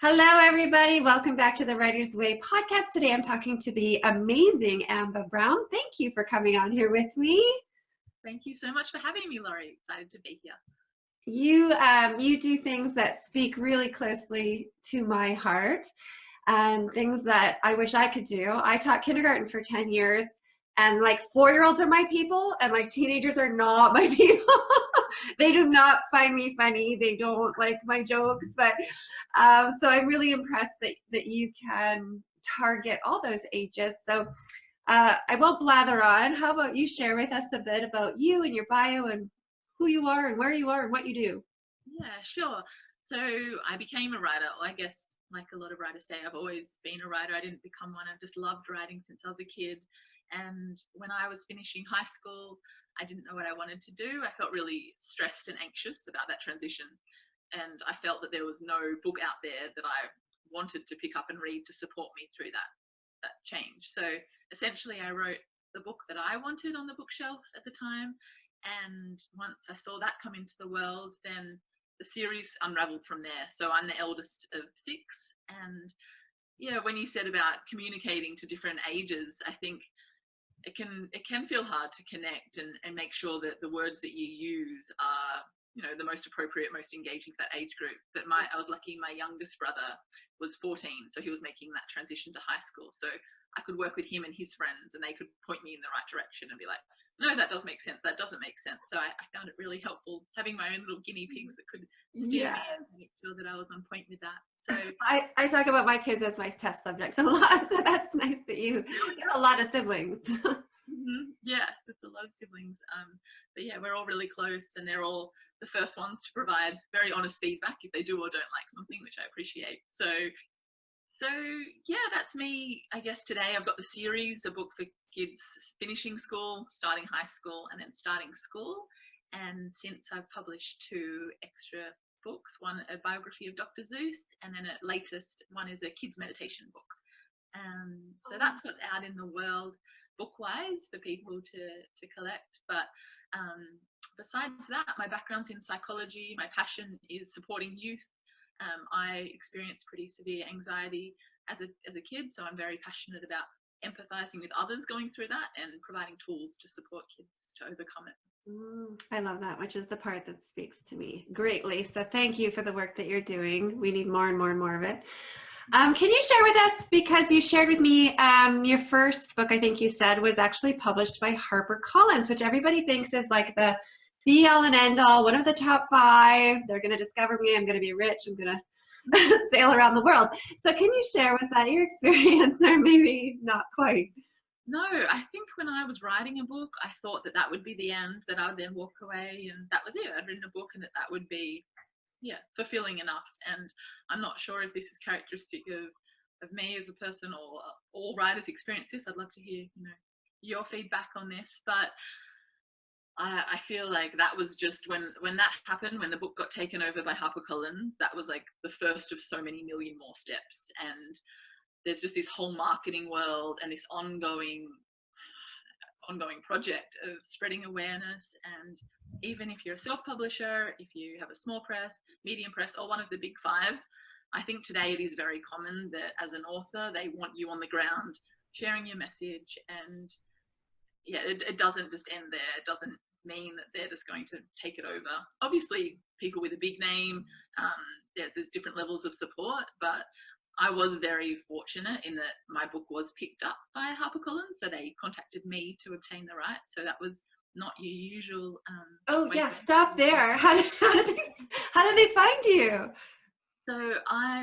Hello, everybody. Welcome back to the Writer's Way podcast. Today I'm talking to the amazing Amba Brown. Thank you for coming on here with me. Thank you so much for having me, Laurie. Excited to be here. You do things that speak really closely to my heart and things that I wish I could do. I taught kindergarten for 10 years and like 4-year-olds are my people and like teenagers are not my people. They do not find me funny. They don't like my jokes, but so I'm really impressed that you can target all those ages. So I won't blather on. How about you share with us a bit about you and your bio and who you are and where you are and what you do? Yeah, sure. So I became a writer. Well, I guess like a lot of writers say, I've always been a writer. I didn't become one. I've just loved writing since I was a kid. And when I was finishing high school, I didn't know what I wanted to do. I felt really stressed and anxious about that transition. And I felt that there was no book out there that I wanted to pick up and read to support me through that change. So essentially I wrote the book that I wanted on the bookshelf at the time. And once I saw that come into the world, then the series unraveled from there. So I'm the eldest of 6. And yeah, when you said about communicating to different ages, I think it can feel hard to connect and make sure that the words that you use are, you know, the most appropriate, most engaging for that age group. But I was lucky, my youngest brother was 14, so he was making that transition to high school. So I could work with him and his friends and they could point me in the right direction and be like, no, that does make sense. That doesn't make sense. So I found it really helpful having my own little guinea pigs that could steer me and make sure that I was on point with that. So I talk about my kids as my test subjects a lot, so that's nice that you have a lot of siblings. Yeah, it's a lot of siblings. But yeah, we're all really close and they're all the first ones to provide very honest feedback if they do or don't like something, which I appreciate. So yeah, that's me. I guess today I've got the series, a book for kids finishing school, starting high school, and then starting school. And since I've published 2 extra books, one a biography of Dr. Seuss, and then a latest one is a kids meditation book. So that's what's out in the world book-wise for people to collect. But besides that, my background's in psychology. My passion is supporting youth. I experienced pretty severe anxiety as a kid, so I'm very passionate about empathizing with others going through that and providing tools to support kids to overcome it. I love that, which is the part that speaks to me greatly. So thank you for the work that you're doing. We need more and more and more of it. Can you share with us, because you shared with me your first book, I think you said, was actually published by HarperCollins, which everybody thinks is like the be all and end all, one of the top 5. They're going to discover me. I'm going to be rich. I'm going to sail around the world. So can you share, was that your experience, or maybe not quite? No, I think when I was writing a book, I thought that would be the end, that I would then walk away and that was it. I'd written a book and that would be, yeah, fulfilling enough. And I'm not sure if this is characteristic of me as a person or all writers experience this. I'd love to hear, your feedback on this. But I feel like that was just when that happened, when the book got taken over by HarperCollins, that was like the first of so many million more steps. And there's just this whole marketing world and this ongoing project of spreading awareness. And even if you're a self-publisher, if you have a small press, medium press, or one of the big 5, I think today it is very common that as an author, they want you on the ground sharing your message. And yeah, it doesn't just end there. It doesn't mean that they're just going to take it over. Obviously, people with a big name, there's different levels of support, but I was very fortunate in that my book was picked up by HarperCollins, so they contacted me to obtain the rights. So that was not your usual. Oh yeah, stop there. How did they find you? So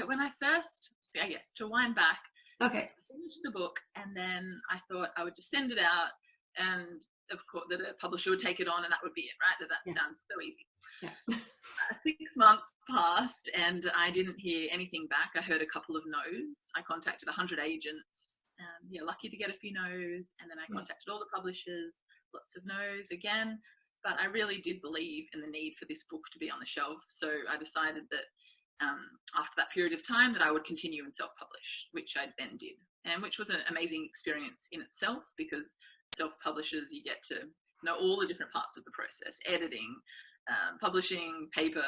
when I first, I guess to wind back, okay, I finished the book and then I thought I would just send it out, and of course that a publisher would take it on and that would be it, right? That sounds so easy. Yeah. 6 months passed and I didn't hear anything back. I heard a couple of no's. I contacted 100 agents. Lucky to get a few no's. And then I contacted all the publishers, lots of no's again. But I really did believe in the need for this book to be on the shelf. So I decided that after that period of time that I would continue and self-publish, which I then did. And which was an amazing experience in itself, because self-publishers, you get to know all the different parts of the process, editing, publishing, paper,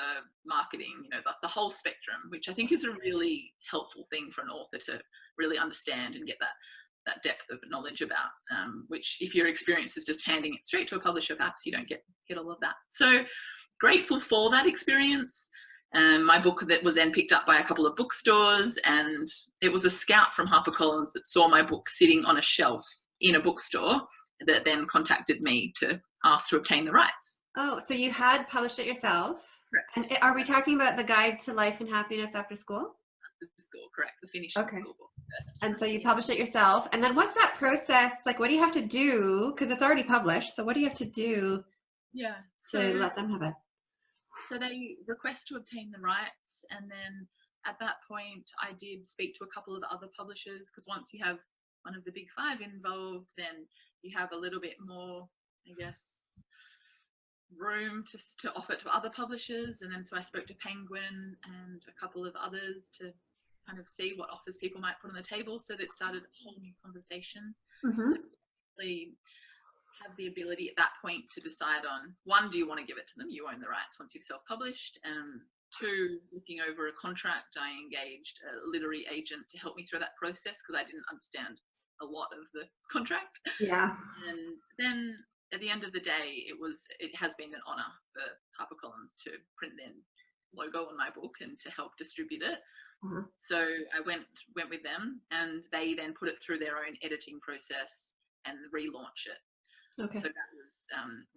marketing, you know, the whole spectrum, which I think is a really helpful thing for an author to really understand and get that depth of knowledge about, which if your experience is just handing it straight to a publisher, perhaps you don't get all of that. So grateful for that experience. My book that was then picked up by a couple of bookstores, and it was a scout from HarperCollins that saw my book sitting on a shelf in a bookstore that then contacted me to ask to obtain the rights. Oh, so you had published it yourself? Correct. And are we talking about The Guide to Life and Happiness After School? School, correct, the finishing school book. And so you published it yourself, and then what's that process like? What do you have to do, because it's already published, so what do you have to do to let them have it? So they request to obtain the rights, and then at that point I did speak to a couple of other publishers, because once you have one of the big five involved, then you have a little bit more, I guess, room to offer it to other publishers. And then so I spoke to Penguin and a couple of others to kind of see what offers people might put on the table. So that started a whole new conversation. Mm-hmm. To really have the ability at that point to decide on, one, do you want to give it to them? You own the rights once you've self-published. Two, looking over a contract, I engaged a literary agent to help me through that process, because I didn't understand a lot of the contract. Yeah. And then at the end of the day, it has been an honor for HarperCollins to print their logo on my book and to help distribute it. Mm-hmm. So I went with them, and they then put it through their own editing process and relaunch it. Okay. So that was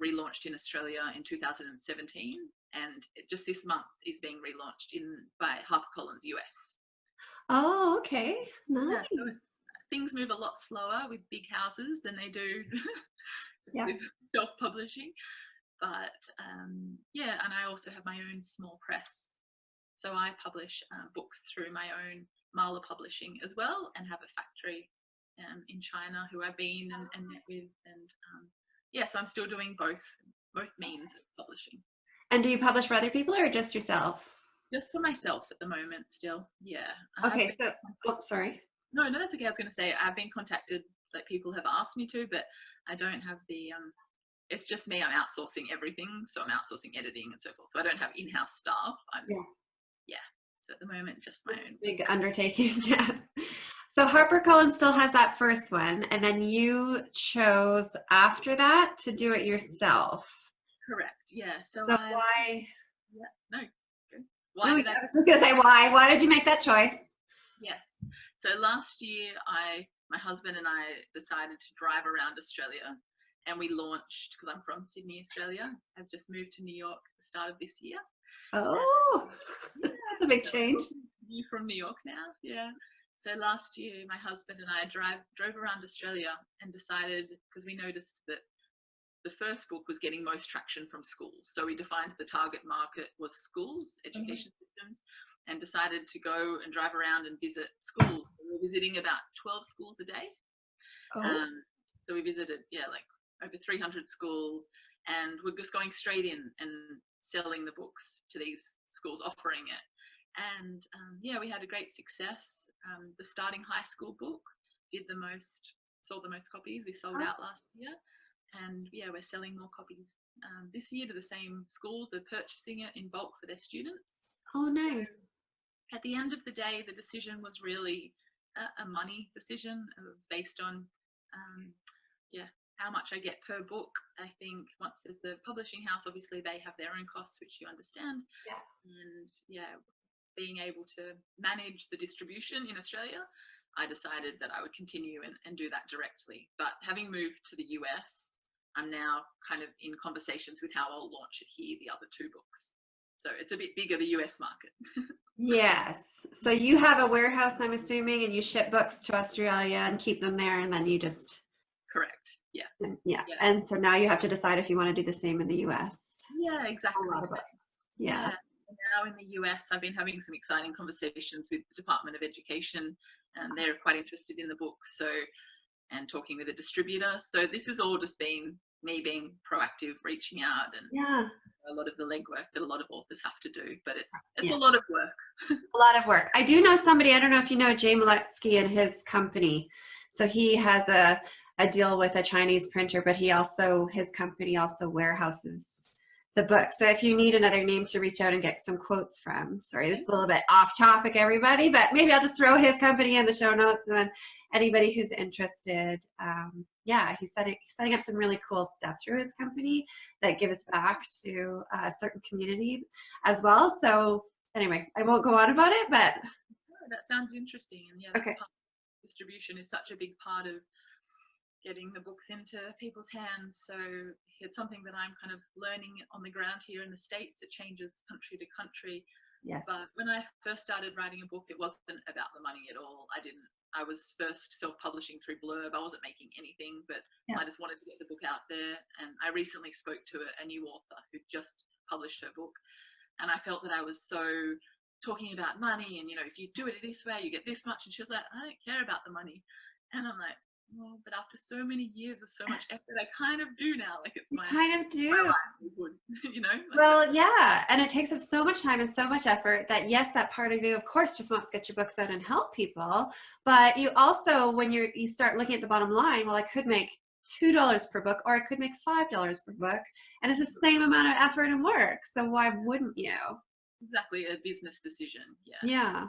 relaunched in Australia in 2017, and just this month is being relaunched by HarperCollins US. Oh, okay. Nice. Yeah, so things move a lot slower with big houses than they do with self-publishing. But yeah, and I also have my own small press. So I publish books through my own Marla Publishing as well, and have a factory in China who I've been and met with. And yeah, so I'm still doing both means of publishing. And do you publish for other people or just yourself? Just for myself at the moment still, yeah. Okay, so, oh, sorry. No, that's okay. I was going to say I've been contacted, like people have asked me to, but I don't have the, it's just me. I'm outsourcing everything. So I'm outsourcing editing and so forth. So I don't have in-house staff. Yeah. So at the moment, just my own. Big undertaking, yes. So HarperCollins still has that first one, and then you chose after that to do it yourself. Correct. Yeah. So why? Yeah. No. Good. Why? No, I was just gonna say why. Why did you make that choice? Yes. So last year, my husband and I decided to drive around Australia, and we launched, because I'm from Sydney, Australia. I've just moved to New York at the start of this year. Oh, that's a big change. You from New York now? Yeah. So last year, my husband and I drove around Australia and decided, because we noticed that the first book was getting most traction from schools. So we defined the target market was schools, education systems, and decided to go and drive around and visit schools. So we were visiting about 12 schools a day. Oh. So we visited, like over 300 schools, and we're just going straight in and selling the books to these schools, offering it. And we had a great success. The starting high school book sold the most copies. We sold out last year, and we're selling more copies this year to the same schools. They're purchasing it in bulk for their students. Oh, nice. At the end of the day, the decision was really a money decision. It was based on how much I get per book. I think once there's the publishing house, obviously they have their own costs, which you understand. Yeah. And being able to manage the distribution in Australia, I decided that I would continue and do that directly. But having moved to the US, I'm now kind of in conversations with how I'll launch it here, the other two books. So it's a bit bigger, the US market. Yes. So you have a warehouse, I'm assuming, and you ship books to Australia and keep them there, and then you just... Correct. Yeah. Yeah. And so now you have to decide if you want to do the same in the US. Yeah, exactly. A lot of books. Yeah. Now in the US, I've been having some exciting conversations with the Department of Education, and they're quite interested in the book. So, and talking with a distributor. So this has all just been me being proactive, reaching out, and a lot of the legwork that a lot of authors have to do. But it's a lot of work. A lot of work. I do know somebody, I don't know if you know Jay Maletsky and his company. So he has a deal with a Chinese printer, but his company also warehouses the book. So if you need another name to reach out and get some quotes from, sorry, this is a little bit off topic, everybody, but maybe I'll just throw his company in the show notes, and then anybody who's interested, yeah, he's setting up some really cool stuff through his company that gives back to a certain community as well. So anyway, I won't go on about it, but that sounds interesting. And yeah, okay. Distribution is such a big part of getting the books into people's hands. So it's something that I'm kind of learning on the ground here in the States. It changes country to country. Yes. But when I first started writing a book, it wasn't about the money at all. I was first self-publishing through Blurb. I wasn't making anything, but I just wanted to get the book out there. And I recently spoke to a new author who just published her book. And I felt that I was so talking about money and, you know, if you do it this way, you get this much. And she was like, I don't care about the money. And I'm like, well, but after so many years of so much effort, I kind of do now. Like it's my kind of do, my livelihood, you know. Like, well, yeah, and it takes up so much time and so much effort that yes, that part of you, of course, just wants to get your books out and help people. But you also, when you start looking at the bottom line, well, I could make $2 per book, or I could make $5 per book, and it's the same amount of effort and work. So why wouldn't you? Exactly, a business decision. Yeah. Yeah.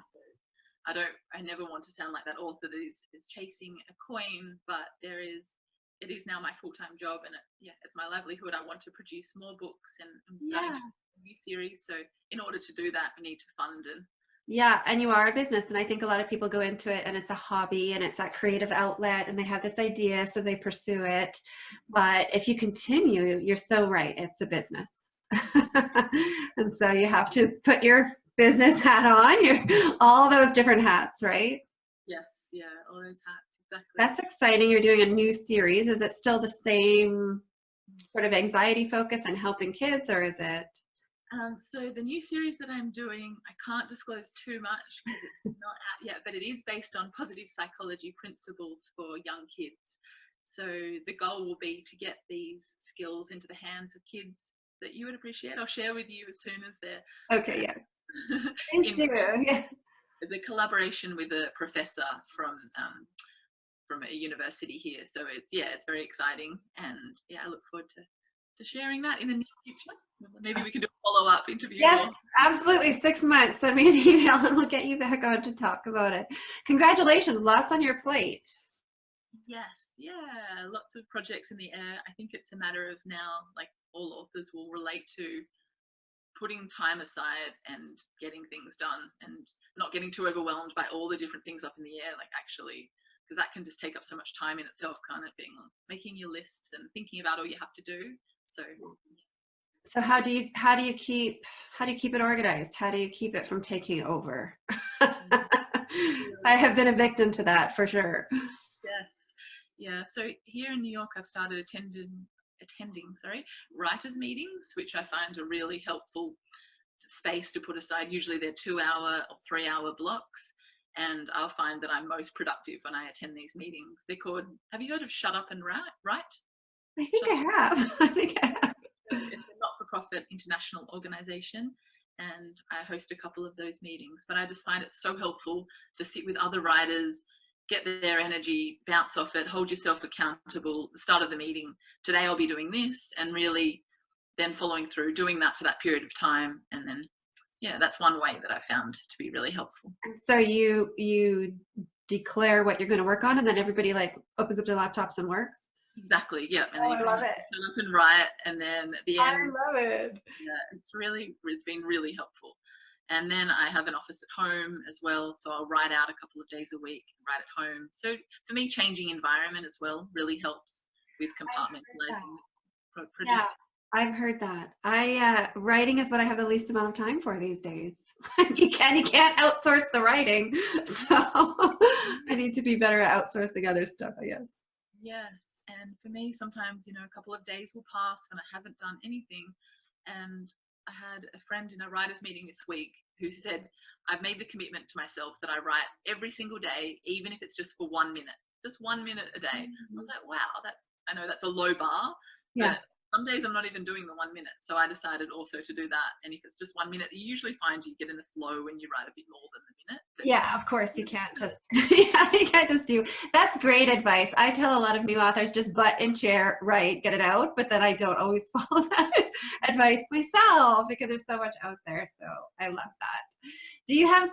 I never want to sound like that author that is chasing a coin, but it is now my full-time job, and it's my livelihood. I want to produce more books and starting a new series. So in order to do that, we need to fund and and you are a business, and I think a lot of people go into it and it's a hobby and it's that creative outlet and they have this idea, so they pursue it. But if you continue, you're so right, it's a business. And so you have to put your business hat on, all those different hats, right? Yes, yeah, all those hats, exactly. That's exciting. You're doing a new series. Is it still the same sort of anxiety focus and helping kids, or is it? So the new series that I'm doing, I can't disclose too much because it's not out yet, but it is based on positive psychology principles for young kids. So the goal will be to get these skills into the hands of kids that you would appreciate. I'll share with you as soon as they're okay. Yeah. Thank you. Yeah. It's a collaboration with a professor from a university here. So it's very exciting, and I look forward to sharing that in the near future. Maybe we can do a follow-up interview. Yes, absolutely. 6 months. Send me an email and we'll get you back on to talk about it. Congratulations. Lots on your plate. Yes. Yeah. Lots of projects in the air. I think it's a matter of now, like all authors will relate to, putting time aside and getting things done and not getting too overwhelmed by all the different things up in the air, like actually, because that can just take up so much time in itself, kind of thing, making your lists and thinking about all you have to do. So how do you keep it organized? How do you keep it from taking over? I have been a victim to that for sure. Yeah. So here in New York, I've started attending writers meetings, which I find a really helpful space to put aside. Usually they're 2-hour or 3-hour blocks, and I'll find that I'm most productive when I attend these meetings. They're called, have you heard of Shut Up and Write? I think I have. It's a not-for-profit international organization, and I host a couple of those meetings, but I just find it so helpful to sit with other writers, get their energy, bounce off it, hold yourself accountable. The start of the meeting, today I'll be doing this, and really then following through, doing that for that period of time. And then, that's one way that I found to be really helpful. And so you declare what you're going to work on, and then everybody like opens up their laptops and works? Exactly, yeah. And then I love it. Shut up and write, and then at the end. I love it. Yeah, it's been really helpful. And then I have an office at home as well, so I'll write out a couple of days a week, write at home. So for me, changing environment as well really helps with compartmentalizing projects. Yeah, I've heard that. Writing is what I have the least amount of time for these days. You can't outsource the writing, so I need to be better at outsourcing other stuff, I guess. Yes, and for me, sometimes a couple of days will pass when I haven't done anything, and I had a friend in a writers meeting this week who said, I've made the commitment to myself that I write every single day, even if it's just for 1 minute, just 1 minute a day. I was like, wow, I know that's a low bar, but some days I'm not even doing the 1 minute. So I decided also to do that. And if it's just 1 minute, you usually find you get in the flow when you write a bit more than the minute. But yeah, of course you can't just, yeah, you can't just do, that's great advice. I tell a lot of new authors, just butt in chair, write, get it out. But then I don't always follow that advice myself because there's so much out there. So I love that. Do you have,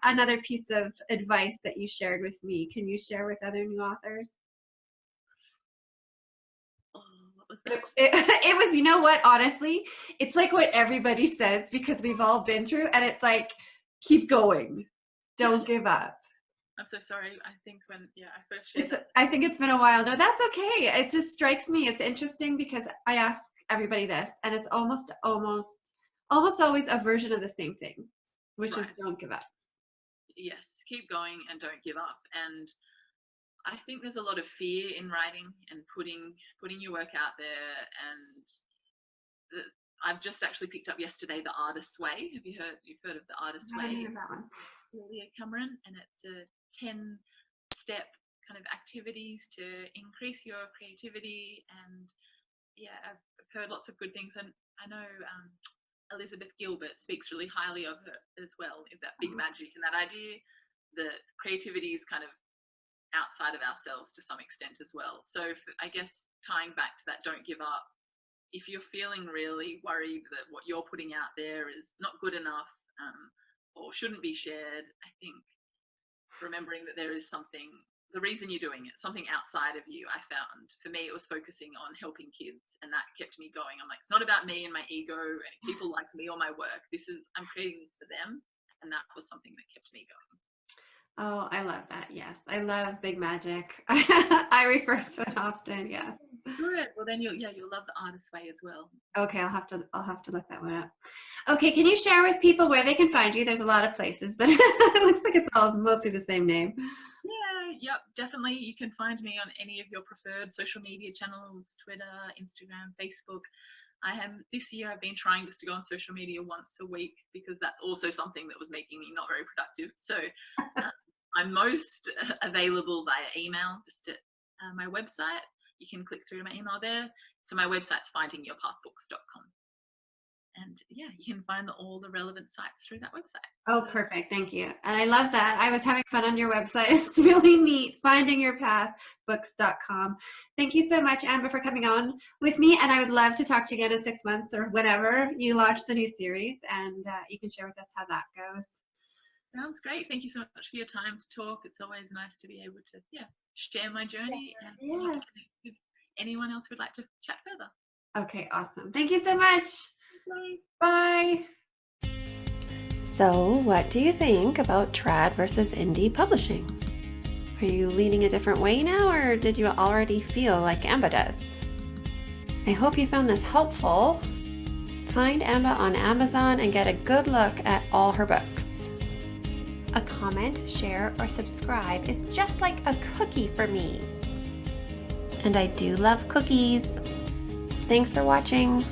another piece of advice that you shared with me? Can you share with other new authors? what was that? It was, you know what, honestly, it's like what everybody says because we've all been through, and it's like, keep going. Don't give up. I'm so sorry. I think when, I first shared that. I think it's been a while. No, that's okay. It just strikes me. It's interesting because I ask everybody this, and it's almost always a version of the same thing, which is don't give up. Yes, keep going and don't give up. And I think there's a lot of fear in writing and putting your work out there. And I've just actually picked up yesterday The Artist's Way. You've heard of The Artist's Way? I haven't heard that one. Julia Cameron, and it's a 10-step kind of activities to increase your creativity. And I've heard lots of good things, and I know Elizabeth Gilbert speaks really highly of her as well, of that big magic and that idea that creativity is kind of outside of ourselves to some extent as well. So I guess tying back to that, don't give up. If you're feeling really worried that what you're putting out there is not good enough or shouldn't be shared, I think remembering that there is something, the reason you're doing it, something outside of you. I found for me it was focusing on helping kids, and that kept me going. I'm like, it's not about me and my ego and people like me or my work. I'm creating this for them, and that was something that kept me going. Oh, I love that. Yes, I love big magic. I refer to it often. Yeah. Good. Well, then you'll love The Artist's Way as well. Okay, I'll have to look that one up. Okay, can you share with people where they can find you? There's a lot of places, but it looks like it's all mostly the same name. Yep, definitely. You can find me on any of your preferred social media channels: Twitter, Instagram, Facebook. This year I've been trying just to go on social media once a week because that's also something that was making me not very productive. So I'm most available via email, just at my website. You can click through to my email there. So my website's findingyourpathbooks.com. And you can find all the relevant sites through that website. Oh, perfect. Thank you. And I love that. I was having fun on your website. It's really neat. Findingyourpathbooks.com. Thank you so much, Amba, for coming on with me. And I would love to talk to you again in 6 months or whenever you launch the new series, and you can share with us how that goes. Sounds great. Thank you so much for your time to talk. It's always nice to be able to share my journey and connect with anyone else who'd like to chat further. Okay, awesome. Thank you so much. Bye. Bye. So, what do you think about trad versus indie publishing? Are you leaning a different way now, or did you already feel like Amba does? I hope you found this helpful. Find Amba on Amazon and get a good look at all her books. A comment, share, or subscribe is just like a cookie for me. And I do love cookies. Thanks for watching.